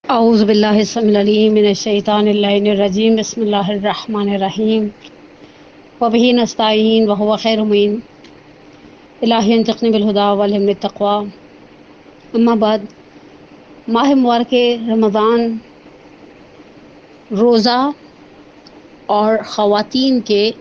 اعوذ باللہ السمیع العلیم من الشیطان اللعین الرجیم بسم اللہ الرحمن الرحیم وبہ نستعین وہو خیر معین الہی انطقنی بالہدی والہمنی التقوی اما بعد۔ ماہ مبارک رمضان روزہ اور خواتین کے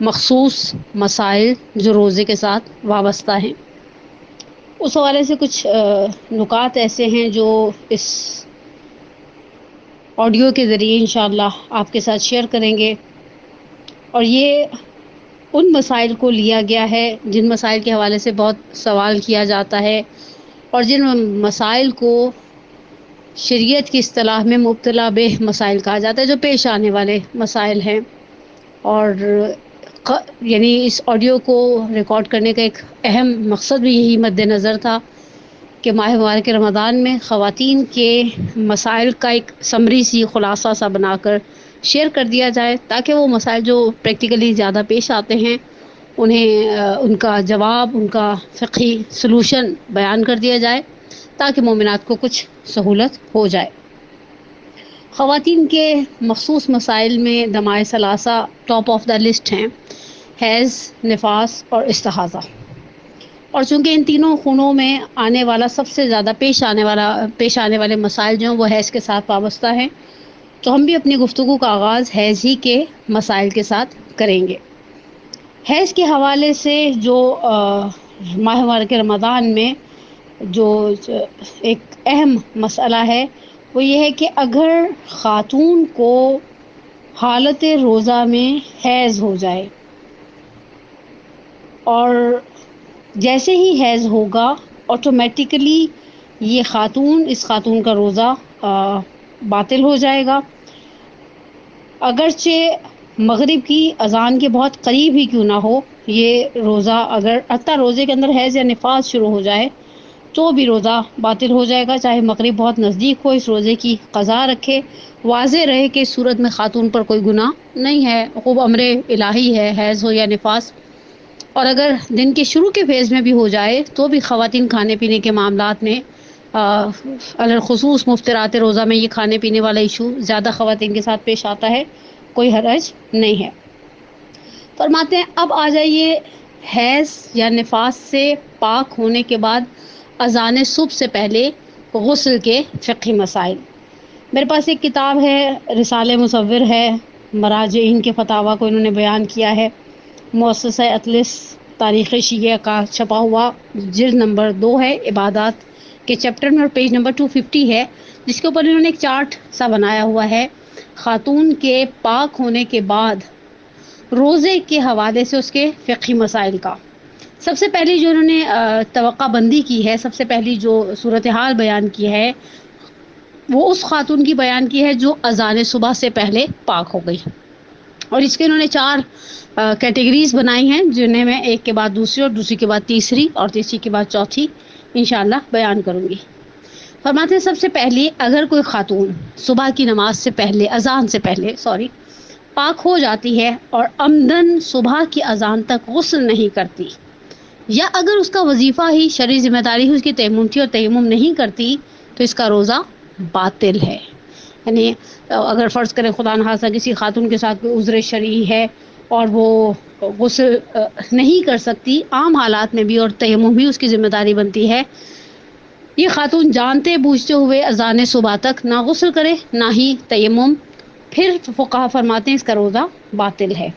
مخصوص مسائل جو روزے کے ساتھ وابستہ ہیں، اس حوالے سے کچھ نکات ایسے ہیں جو اس آڈیو کے ذریعے انشاءاللہ آپ کے ساتھ شیئر کریں گے، اور یہ ان مسائل کو لیا گیا ہے جن مسائل کے حوالے سے بہت سوال کیا جاتا ہے، اور جن مسائل کو شریعت کی اصطلاح میں مبتلا بہ مسائل کہا جاتا ہے، جو پیش آنے والے مسائل ہیں۔ اور یعنی اس آڈیو کو ریکارڈ کرنے کا ایک اہم مقصد بھی یہی مد نظر تھا کہ ماہ مبارک رمضان میں خواتین کے مسائل کا ایک سمری سی خلاصہ سا بنا کر شیئر کر دیا جائے، تاکہ وہ مسائل جو پریکٹیکلی زیادہ پیش آتے ہیں انہیں ان کا جواب، ان کا فقہی سلوشن بیان کر دیا جائے، تاکہ مومنات کو کچھ سہولت ہو جائے۔ خواتین کے مخصوص مسائل میں دمائے ثلاثہ ٹاپ آف دا لسٹ ہیں: حیض، نفاس اور استحاضہ۔ اور چونکہ ان تینوں خونوں میں آنے والا سب سے زیادہ پیش آنے والے مسائل جو ہیں وہ حیض کے ساتھ وابستہ ہیں، تو ہم بھی اپنی گفتگو کا آغاز حیض ہی کے مسائل کے ساتھ کریں گے۔ حیض کے حوالے سے جو ماہ مبارک رمضان میں جو ایک اہم مسئلہ ہے وہ یہ ہے کہ اگر خاتون کو حالت روزہ میں حیض ہو جائے، اور جیسے ہی حیض ہوگا آٹومیٹیکلی اس خاتون کا روزہ باطل ہو جائے گا، اگرچہ مغرب کی اذان کے بہت قریب ہی کیوں نہ ہو یہ روزہ، اگر حتیٰ روزے کے اندر حیض یا نفاس شروع ہو جائے تو بھی روزہ باطل ہو جائے گا، چاہے مغرب بہت نزدیک ہو۔ اس روزے کی قضا رکھے، واضح رہے کہ اس صورت میں خاتون پر کوئی گناہ نہیں ہے، خوب امر الہی ہے، حیض ہو یا نفاس۔ اور اگر دن کے شروع کے فیز میں بھی ہو جائے تو بھی خواتین کھانے پینے کے معاملات میں الخصوص مفطرات روزہ میں یہ کھانے پینے والا ایشو زیادہ خواتین کے ساتھ پیش آتا ہے، کوئی حرج نہیں ہے۔ فرماتے ہیں اب آ جائیے حیض یا نفاس سے پاک ہونے کے بعد اذان صبح سے پہلے غسل کے فقہی مسائل۔ میرے پاس ایک کتاب ہے، رسالہ مصور ہے، مراجعین کے فتاویٰ کو انہوں نے بیان کیا ہے، مؤسسہ اطلس تاریخ شیعہ کا چھپا ہوا، جلد نمبر 2 ہے، عبادات کے چیپٹر میں، اور پیج نمبر 250 ہے، جس کے اوپر انہوں نے ایک چارٹ سا بنایا ہوا ہے خاتون کے پاک ہونے کے بعد روزے کے حوالے سے اس کے فقہی مسائل کا۔ سب سے پہلی جو انہوں نے توقع بندی کی ہے، سب سے پہلی جو صورتحال بیان کی ہے وہ اس خاتون کی بیان کی ہے جو اذان صبح سے پہلے پاک ہو گئی، اور اس کے انہوں نے 4 کیٹیگریز بنائی ہیں، جنہیں میں ایک کے بعد دوسری اور دوسری کے بعد تیسری اور تیسری کے بعد چوتھی انشاءاللہ بیان کروں گی۔ فرماتے ہیں سب سے پہلی، اگر کوئی خاتون صبح کی نماز سے پہلے، اذان سے پہلے پاک ہو جاتی ہے اور عمدن صبح کی اذان تک غسل نہیں کرتی، یا اگر اس کا وظیفہ ہی شرعی ذمہ داری ہی اس کی تیمم تھی اور تیمم نہیں کرتی، تو اس کا روزہ باطل ہے۔ یعنی اگر فرض کریں خدا نخواستہ کسی خاتون کے ساتھ کوئی عذر شرعی ہے اور وہ غسل نہیں کر سکتی عام حالات میں بھی، اور تیمم بھی اس کی ذمہ داری بنتی ہے، یہ خاتون جانتے بوجھتے ہوئے اذان صبح تک نہ غسل کرے نہ ہی تیمم، پھر فقہا فرماتے ہیں اس کا روزہ باطل ہے۔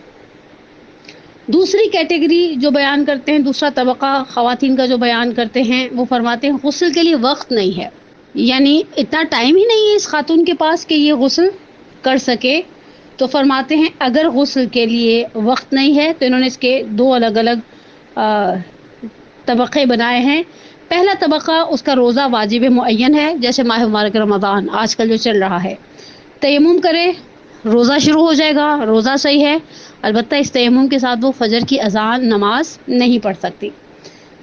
دوسری کیٹیگری جو بیان کرتے ہیں، دوسرا طبقہ خواتین کا جو بیان کرتے ہیں، وہ فرماتے ہیں غسل کے لیے وقت نہیں ہے، یعنی اتنا ٹائم ہی نہیں ہے اس خاتون کے پاس کہ یہ غسل کر سکے۔ تو فرماتے ہیں اگر غسل کے لیے وقت نہیں ہے تو انہوں نے اس کے 2 الگ الگ طبقے بنائے ہیں۔ پہلا طبقہ، اس کا روزہ واجب معین ہے، جیسے ماہ مبارک رمضان آج کل جو چل رہا ہے، تیمم کرے روزہ شروع ہو جائے گا، روزہ صحیح ہے، البتہ اس تیمم کے ساتھ وہ فجر کی اذان نماز نہیں پڑھ سکتی۔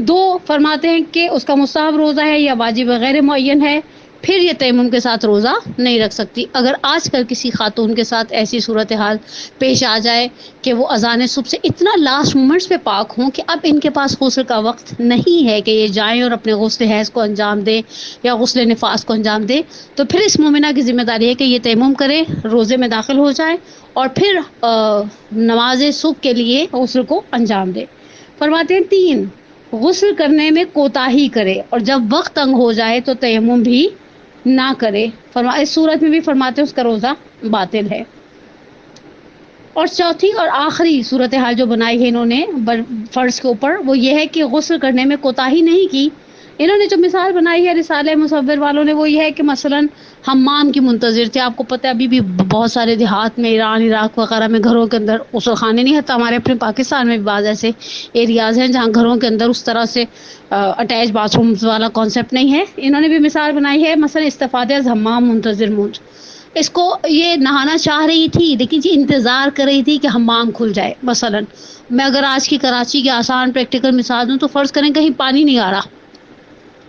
2 فرماتے ہیں کہ اس کا مستحب روزہ ہے یا واجب غیر معین ہے، پھر یہ تیمم کے ساتھ روزہ نہیں رکھ سکتی۔ اگر آج کل کسی خاتون کے ساتھ ایسی صورتحال پیش آ جائے کہ وہ اذان صبح سے اتنا لاسٹ مومنٹس پہ پاک ہوں کہ اب ان کے پاس غسل کا وقت نہیں ہے کہ یہ جائیں اور اپنے غسل حیض کو انجام دیں یا غسل نفاس کو انجام دیں، تو پھر اس مومنہ کی ذمہ داری ہے کہ یہ تیمم کرے، روزے میں داخل ہو جائے اور پھر نماز صبح کے لیے غسل کو انجام دے۔ فرماتے ہیں 3، غسل کرنے میں کوتاہی کرے اور جب وقت تنگ ہو جائے تو تیمم بھی نہ کرے۔ اس صورت میں بھی فرماتے ہیں اس کا روزہ باطل ہے۔ اور چوتھی اور آخری صورتحال جو بنائی ہے انہوں نے فرض کے اوپر، وہ یہ ہے کہ غسل کرنے میں کوتاہی نہیں کی۔ انہوں نے جو مثال بنائی ہے رسالہ مصور والوں نے، وہ یہ ہے کہ مثلاً حمام کی منتظر تھے۔ آپ کو پتہ ہے ابھی بھی بہت سارے دیہات میں، ایران، عراق وغیرہ میں گھروں کے اندر غسل خانے نہیں، حتیٰ ہمارے اپنے پاکستان میں بھی بعض ایسے ایریاز ہیں جہاں گھروں کے اندر اس طرح سے اٹیچ باتھ رومز والا کانسیپٹ نہیں ہے۔ انہوں نے بھی مثال بنائی ہے مثلا استفادہ از حمام منتظر موج، اس کو یہ نہانا چاہ رہی تھی لیکن یہ انتظار کر رہی تھی کہ حمام کھل جائے۔ مثلا میں اگر آج کی کراچی کی آسان پریکٹیکل مثال دوں تو فرض کریں کہیں پانی نہیں آ رہا،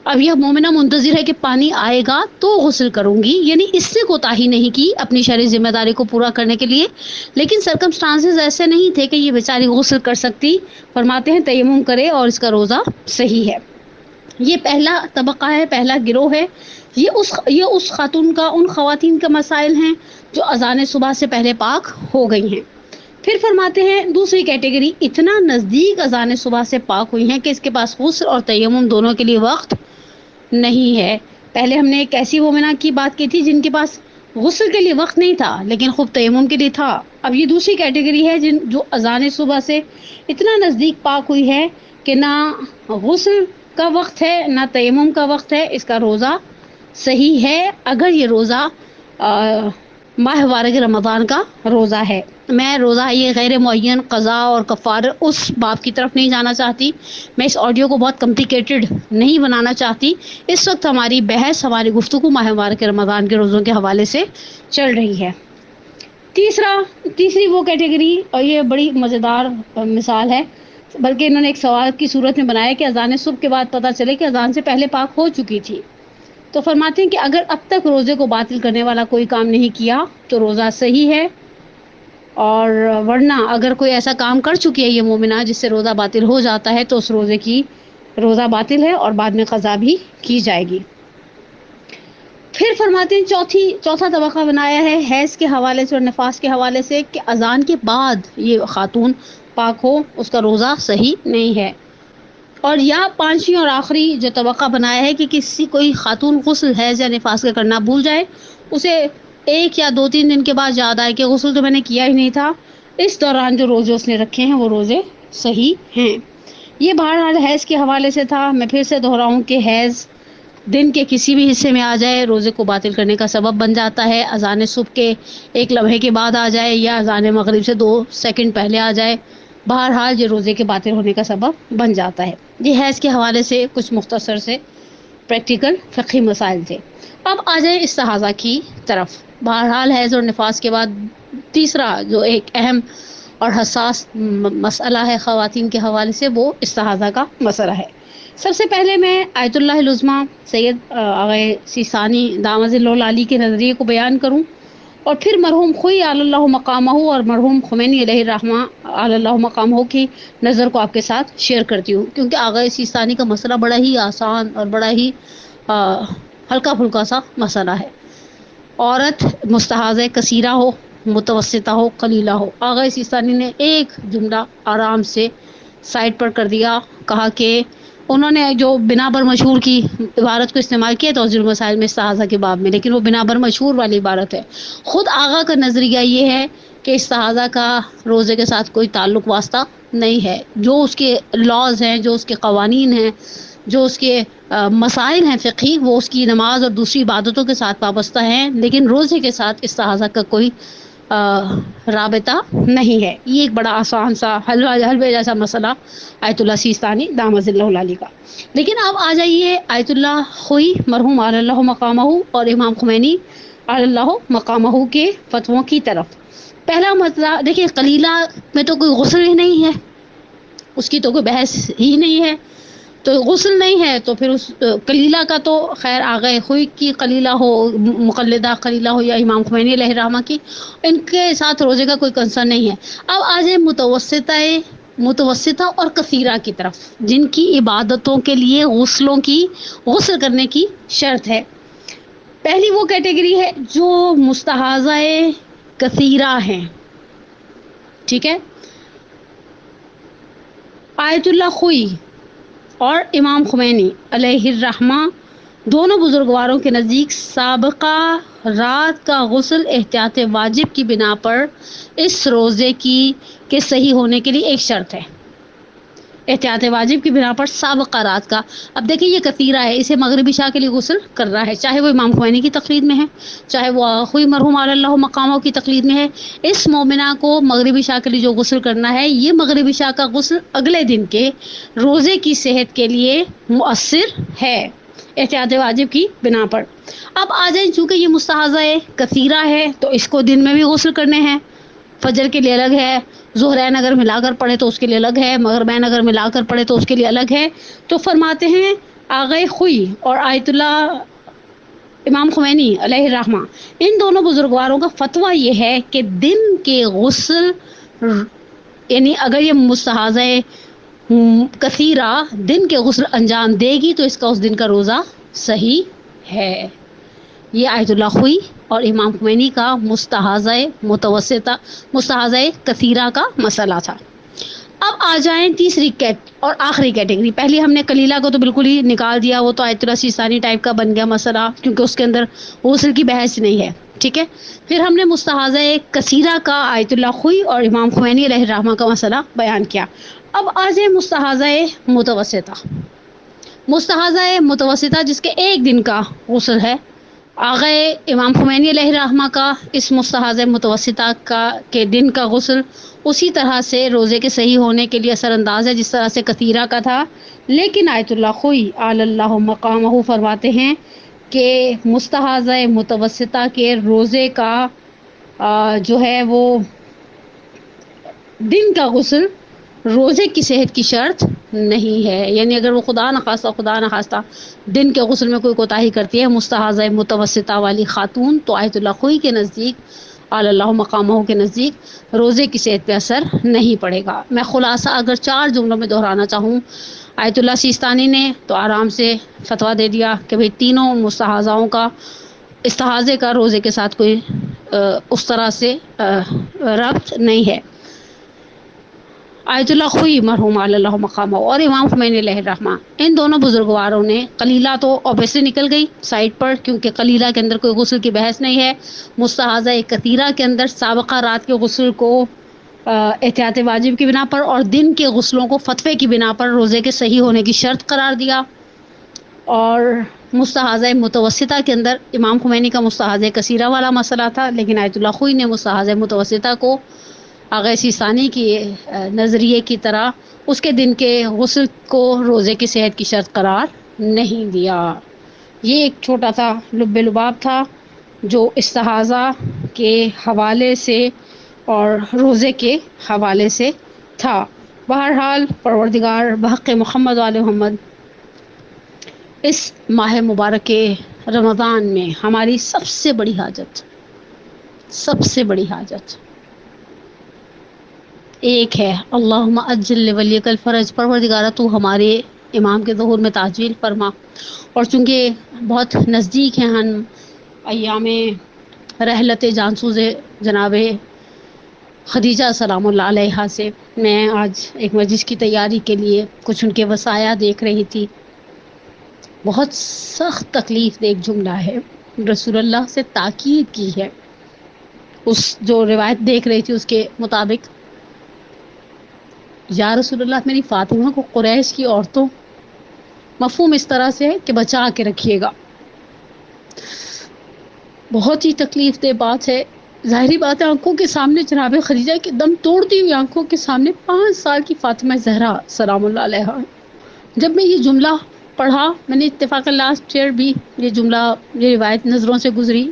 اب یہ مومنہ منتظر ہے کہ پانی آئے گا تو غسل کروں گی، یعنی اس سے کوتاہی نہیں کی اپنی شرعی ذمہ داری کو پورا کرنے کے لیے، لیکن سرکمسٹانسز ایسے نہیں تھے کہ یہ بیچاری غسل کر سکتی۔ فرماتے ہیں تیمم کرے اور اس کا روزہ صحیح ہے۔ یہ پہلا طبقہ ہے، پہلا گروہ ہے۔ یہ اس خاتون کا، ان خواتین کا مسائل ہیں جو اذان صبح سے پہلے پاک ہو گئی ہیں۔ پھر فرماتے ہیں دوسری کیٹیگری اتنا نزدیک اذان صبح سے پاک ہوئی ہیں کہ اس کے پاس غسل اور تیمم دونوں کے لیے وقت نہیں ہے۔ پہلے ہم نے ایک ایسی مومنہ کی بات کی تھی جن کے پاس غسل کے لیے وقت نہیں تھا لیکن خوب تیمم کے لیے تھا۔ اب یہ دوسری کیٹیگری ہے جو اذان صبح سے اتنا نزدیک پاک ہوئی ہے کہ نہ غسل کا وقت ہے نہ تیمم کا وقت ہے، اس کا روزہ صحیح ہے اگر یہ روزہ ماہ مبارک رمضان کا روزہ ہے۔ میں روزہ یہ غیر معین قضاء اور کفارہ اس باب کی طرف نہیں جانا چاہتی، میں اس آڈیو کو بہت کمپلیکیٹڈ نہیں بنانا چاہتی۔ اس وقت ہماری بحث، ہماری گفتگو ماہ مبارک رمضان کے روزوں کے حوالے سے چل رہی ہے۔ تیسری وہ کیٹیگری، اور یہ بڑی مزیدار مثال ہے، بلکہ انہوں نے ایک سوال کی صورت میں بنایا کہ اذان صبح کے بعد پتہ چلے کہ اذان سے پہلے پاک ہو چکی تھی، تو فرماتے ہیں کہ اگر اب تک روزے کو باطل کرنے والا کوئی کام نہیں کیا تو روزہ صحیح ہے، اور ورنہ اگر کوئی ایسا کام کر چکی ہے یہ مومنہ جس سے روزہ باطل ہو جاتا ہے تو اس روزے کی روزہ باطل ہے اور بعد میں قضا بھی کی جائے گی۔ پھر فرماتے ہیں چوتھا طبقہ بنایا ہے حیض کے حوالے سے اور نفاس کے حوالے سے کہ اذان کے بعد یہ خاتون پاک ہو، اس کا روزہ صحیح نہیں ہے۔ اور یا پانچویں اور آخری جو طبقہ بنایا ہے کہ کوئی خاتون غسل حیض یا نفاس کا کرنا بھول جائے، اسے 1 یا 2-3 دن کے بعد یاد آئے کہ غسل تو میں نے کیا ہی نہیں تھا، اس دوران جو روزے اس نے رکھے ہیں وہ روزے صحیح ہیں۔ یہ بہرحال حیض کے حوالے سے تھا۔ میں پھر سے دہراؤں کہ حیض دن کے کسی بھی حصے میں آ جائے روزے کو باطل کرنے کا سبب بن جاتا ہے، اذان صبح کے 1 لمحے کے بعد آ جائے یا اذان مغرب سے 2 سیکنڈ پہلے آ جائے، بہرحال یہ روزے کے باطل ہونے کا سبب بن جاتا ہے۔ یہ حیض کے حوالے سے کچھ مختصر سے پریکٹیکل فقہی مسائل تھے۔ اب آ جائیں استحاضہ کی طرف۔ بہرحال حیض اور نفاس کے بعد تیسرا جو ایک اہم اور حساس مسئلہ ہے خواتین کے حوالے سے، وہ استحاضہ کا مسئلہ ہے۔ سب سے پہلے میں آیت اللہ العظمیٰ سید آغا سیستانی دامت ظلہ العالی کے نظریے کو بیان کروں، اور پھر مرحوم خوئی علی اللہ مقامہ اور مرحوم خمینی علیہ الرحمہ علی اللہ مقامہ کی نظر کو آپ کے ساتھ شیئر کرتی ہوں، کیونکہ آغا سیستانی کا مسئلہ بڑا ہی آسان اور بڑا ہی ہلکا پھلکا سا مسئلہ ہے۔ عورت مستحاضہ کثیرہ ہو، متوسطہ ہو، قلیلہ ہو، آغا سیستانی نے ایک جملہ آرام سے سائڈ پر کر دیا، کہا کہ انہوں نے جو بنا بر مشہور کی عبارت کو استعمال کیا توضیح المسائل میں استحاضہ کے باب میں، لیکن وہ بنا بر مشہور والی عبارت ہے۔ خود آغا کا نظریہ یہ ہے کہ استحاضہ کا روزے کے ساتھ کوئی تعلق واسطہ نہیں ہے، جو اس کے لاز ہیں، جو اس کے قوانین ہیں، جو اس کے مسائل ہیں فقہی، وہ اس کی نماز اور دوسری عبادتوں کے ساتھ وابستہ ہیں، لیکن روزے کے ساتھ استحاضہ کا کوئی رابطہ نہیں ہے۔ یہ ایک بڑا آسان سا حلوے جیسا مسئلہ آیت اللہ سیستانی دامت ظلہ العالی کا۔ لیکن اب آ جائیے آیت اللہ خوئی مرحوم علی اللہ مقامہ اور امام خمینی علی اللہ مقامہ کے فتووں کی طرف۔ پہلا مسئلہ دیکھیں، قلیلہ میں تو کوئی غسل ہی نہیں ہے، اس کی تو کوئی بحث ہی نہیں ہے، تو غسل نہیں ہے تو پھر اس کلیلہ کا تو خیر آغا خوئی کی کلیلہ ہو، مقلدہ کلیلہ ہو یا امام خمینی علیہ الرحمہ کی، ان کے ساتھ روزے کا کوئی کنسرن نہیں ہے۔ اب آ جائیں متوسطہ اور کثیرہ کی طرف، جن کی عبادتوں کے لیے غسل کرنے کی شرط ہے۔ پہلی وہ کیٹیگری ہے جو مستحاضہ کثیرہ ہیں، ٹھیک ہے۔ آیت اللہ خوئی اور امام خمینی علیہ الرحمہ دونوں بزرگواروں کے نزدیک سابقہ رات کا غسل احتیاط واجب کی بنا پر اس روزے کے صحیح ہونے کے لیے ایک شرط ہے۔ احتیاط واجب کی بنا پر سابقہ رات کا، اب دیکھیں یہ کثیرہ ہے، اسے مغربی عشاء کے لیے غسل کر رہا ہے، چاہے وہ امام خمینی کی تقلید میں ہے، چاہے وہ خوئی مرحوم علی اللہ مقامہ کی تقلید میں ہے۔ اس مومنہ کو مغربی عشاء کے لیے جو غسل کرنا ہے، یہ مغربی عشاء کا غسل اگلے دن کے روزے کی صحت کے لیے مؤثر ہے احتیاط واجب کی بنا پر۔ اب آ جائیں، چونکہ یہ مستحاضہ کثیرہ ہے تو اس کو دن میں بھی غسل کرنے ہیں، فجر کے لیے الگ ہے، ظہرین اگر ملا کر پڑھے تو اس کے لیے الگ ہے، مغربین اگر ملا کر پڑھے تو اس کے لیے الگ ہے۔ تو فرماتے ہیں آغا خوئی اور آیت اللہ امام خمینی علیہ الرحمہ، ان دونوں بزرگواروں کا فتویٰ یہ ہے کہ دن کے غسل، یعنی اگر یہ مستحاضہ کثیرہ دن کے غسل انجام دے گی تو اس کا اس دن کا روزہ صحیح ہے۔ یہ آیت اللہ خوئی اور امام خمینی کا مستحاضہ کثیرہ کا مسئلہ تھا۔ اب آ جائیں تیسری اور آخری کیٹیگری۔ پہلی ہم نے کلیلہ کو تو بالکل ہی نکال دیا، وہ تو آیت اللہ سیستانی ٹائپ کا بن گیا مسئلہ، کیونکہ اس کے اندر غسل کی بحث نہیں ہے، ٹھیک ہے۔ پھر ہم نے مستحاضہ کثیرہ کا آیت اللہ خوئی اور امام خمینی علیہ الرحمہ کا مسئلہ بیان کیا۔ اب آ جائیں مستحاضہ متوسطہ جس کے ایک دن کا غسل ہے۔ آغا امام خمینی علیہ الرحمہ کا اس مستحاضہ متوسطہ کے دن کا غسل اسی طرح سے روزے کے صحیح ہونے کے لیے اثر انداز ہے جس طرح سے کثیرہ کا تھا، لیکن آیت اللہ خوئی علی اللہ مقامہ فرماتے ہیں کہ مستحاضہ متوسطہ کے روزے کا جو ہے وہ دن کا غسل روزے کی صحت کی شرط نہیں ہے، یعنی اگر وہ خدا نخواستہ دن کے غسل میں کوئی کوتاہی کرتی ہے مستحاضہ متوسطہ والی خاتون، تو آیت اللہ خوئی کے نزدیک علی اللہ مقامہ کے نزدیک روزے کی صحت پہ اثر نہیں پڑے گا۔ میں خلاصہ اگر 4 جملوں میں دہرانا چاہوں، آیت اللہ سیستانی نے تو آرام سے فتویٰ دے دیا کہ بھئی تینوں مستحاضاؤں کا استحاضے کا روزے کے ساتھ کوئی اس طرح سے ربط نہیں ہے۔ آیت اللہ خوئی مرحوم علی اللہ مقامہ اور امام خمینی علیہ الرحمہ، ان دونوں بزرگواروں نے کلیلہ تو اوبیسلی نکل گئی سائڈ پر، کیونکہ کلیلہ کے اندر کوئی غسل کی بحث نہیں ہے۔ مستحاضہ کثیرہ کے اندر سابقہ رات کے غسل کو احتیاط واجب کی بنا پر اور دن کے غسلوں کو فتوے کی بنا پر روزے کے صحیح ہونے کی شرط قرار دیا، اور مستحاضہ متوسطہ کے اندر امام خمینی کا مستحاضہ کثیرہ والا مسئلہ تھا، لیکن آیت اللہ خوئی نے مستحاضہ متوسطہ کو آغا سیستانی کی نظریے کی طرح اس کے دن کے غسل کو روزے کی صحت کی شرط قرار نہیں دیا۔ یہ ایک چھوٹا سا لب لباب تھا جو استحاضہ کے حوالے سے اور روزے کے حوالے سے تھا۔ بہرحال پروردگار بحق محمد وآل محمد اس ماہ مبارک رمضان میں ہماری سب سے بڑی حاجت ایک ہے، اللہم اجل لولیک الفرج، پروردگارہ تو ہمارے امام کے ظہور میں تعجیل فرما۔ اور چونکہ بہت نزدیک ہیں ہم ایام رحلت جانسوز جناب خدیجہ سلام اللہ علیہا سے، میں آج ایک مجلس کی تیاری کے لیے کچھ ان کے وصایا دیکھ رہی تھی۔ بہت سخت تکلیف دہ ایک جملہ ہے، رسول اللہ سے تاکید کی ہے، اس جو روایت دیکھ رہی تھی اس کے مطابق، یا رسول اللہ میری فاطمہ کو قریش کی عورتوں، مفہوم اس طرح سے ہے کہ بچا کے رکھیے گا۔ بہت ہی تکلیف دہ بات ہے، ظاہری بات ہے، آنکھوں کے سامنے جناب خدیجہ کی دم توڑتی ہوئی آنکھوں کے سامنے 5 سال کی فاطمہ زہرا سلام اللہ علیہا۔ جب میں یہ جملہ پڑھا، میں نے اتفاق لاسٹ ایئر بھی یہ روایت نظروں سے گزری،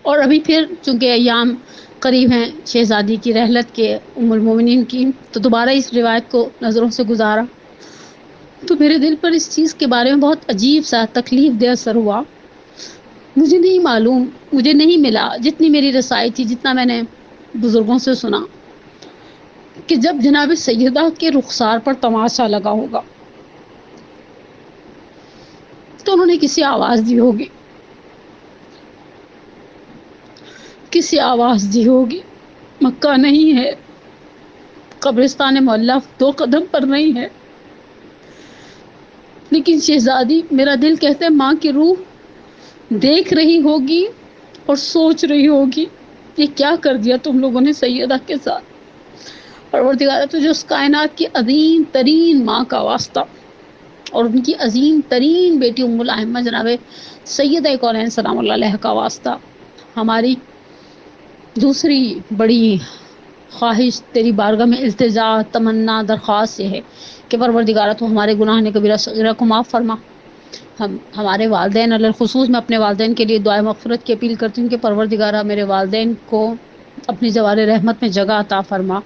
اور ابھی پھر چونکہ ایام قریب ہیں شہزادی کی رحلت کے ام المومنین کی، تو دوبارہ اس روایت کو نظروں سے گزارا تو میرے دل پر اس چیز کے بارے میں بہت عجیب سا تکلیف دہ اثر ہوا۔ مجھے نہیں معلوم، مجھے نہیں ملا جتنی میری رسائی تھی، جتنا میں نے بزرگوں سے سنا کہ جب جناب سیدہ کے رخسار پر تماشا لگا ہوگا تو انہوں نے کسی آواز دی ہوگی، کسی آواز دی ہوگی، مکہ نہیں ہے، قبرستان معلیٰ 2 قدم پر نہیں ہے، لیکن شہزادی، میرا دل کہتا ہے ماں کی روح دیکھ رہی ہوگی اور سوچ رہی ہوگی یہ کیا کر دیا تم لوگوں نے سیدہ کے ساتھ۔ پروردگارہ تجھے اس کائنات کی عظیم ترین ماں کا واسطہ اور ان کی عظیم ترین بیٹی ام الائمہ جناب سیدہ کونین سلام اللہ علیہ کا واسطہ، ہماری دوسری بڑی خواہش تیری بارگاہ میں التجا تمنا درخواست یہ ہے کہ پروردگارہ تو ہمارے گناہ کبیرہ صغیرہ کو معاف فرما۔ ہمارے والدین علی الخصوص میں اپنے والدین کے لیے دعائے مغفرت کی اپیل کرتی ہوں کہ پروردگارہ میرے والدین کو اپنی جوار رحمت میں جگہ عطا فرما،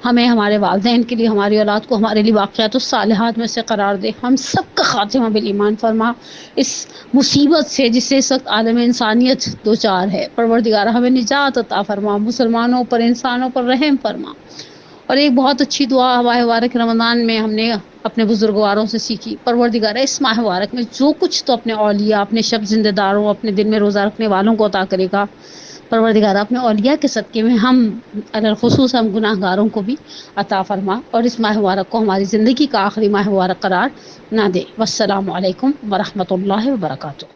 ہمیں ہمارے والدین کے لیے، ہماری اولاد کو ہمارے لیے واقعات الصالحات میں سے قرار دے، ہم سب کا خاتمہ بالایمان فرما اس مصیبت سے جس سے اس وقت عالم انسانیت دوچار ہے۔ پروردگارہ ہمیں نجات عطا فرما، مسلمانوں پر، انسانوں پر رحم فرما۔ اور ایک بہت اچھی دعا ماہ مبارک رمضان میں ہم نے اپنے بزرگواروں سے سیکھی، پروردگارہ اس ماہ مبارک میں جو کچھ تو اپنے اولیاء، اپنے شب زندہ داروں، اپنے دن میں روزہ رکھنے والوں کو عطا کرے گا، پروردگارہ اپنے اولیاء کے صدقے میں ہم علی الخصوص ہم گناہ گاروں کو بھی عطا فرما اور اس ماہ مبارک کو ہماری زندگی کا آخری ماہ مبارک قرار نہ دے۔ والسلام علیکم ورحمۃ اللہ وبرکاتہ۔